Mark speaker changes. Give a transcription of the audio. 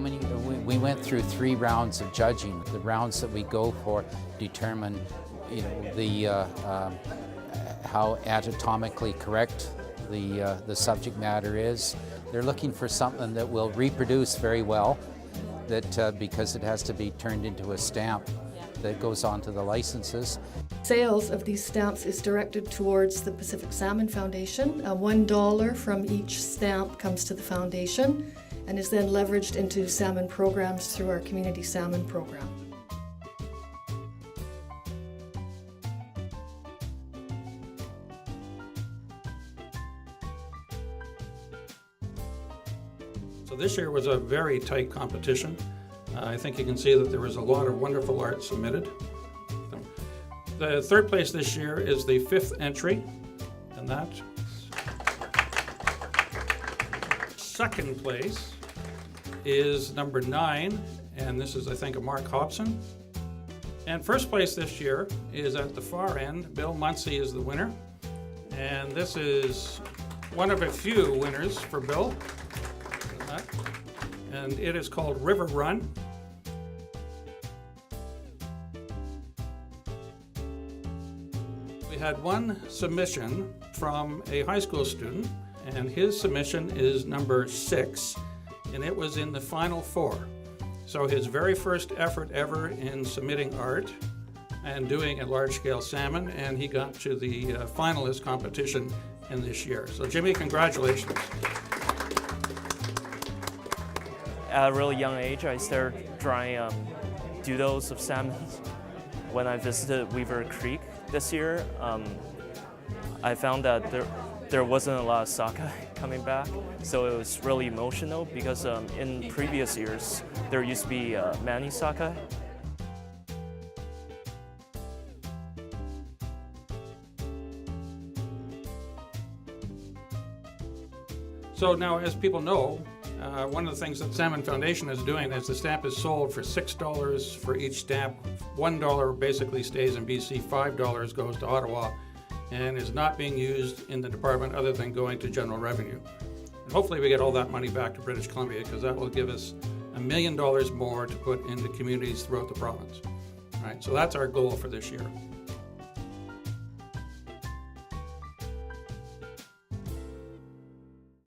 Speaker 1: many? We went through 3 rounds of judging. The rounds that we go for determine, how anatomically correct the subject matter is. They're looking for something that will reproduce very well, because it has to be turned into a stamp that goes on to the licenses.
Speaker 2: Sales of these stamps is directed towards the Pacific Salmon Foundation. $1 from each stamp comes to the foundation and is then leveraged into salmon programs through our community salmon program.
Speaker 3: So this year was a very tight competition. I think you can see that there was a lot of wonderful art submitted. The third place this year is the 5th entry, and that. Second place is number 9, and this is, I think, a Mark Hobson. And first place this year is at the far end. Bill Muncie is the winner, and this is one of a few winners for Bill. And it is called River Run. We had one submission from a high school student, and his submission is number 6, and it was in the final 4. So his very first effort ever in submitting art and doing a large-scale salmon, and he got to the finalist competition in this year. So Jimmy, congratulations.
Speaker 4: At a really young age, I started drawing doodles of salmon. When I visited Weaver Creek this year, I found that there wasn't a lot of sockeye coming back, so it was really emotional because in previous years, there used to be many sockeye.
Speaker 3: So now, as people know, one of the things that Salmon Foundation is doing is the stamp is sold for $6 for each stamp. $1 basically stays in BC, $5 goes to Ottawa, and is not being used in the department other than going to general revenue. And hopefully we get all that money back to British Columbia, because that will give us $1 million more to put into communities throughout the province. All right, so that's our goal for this year.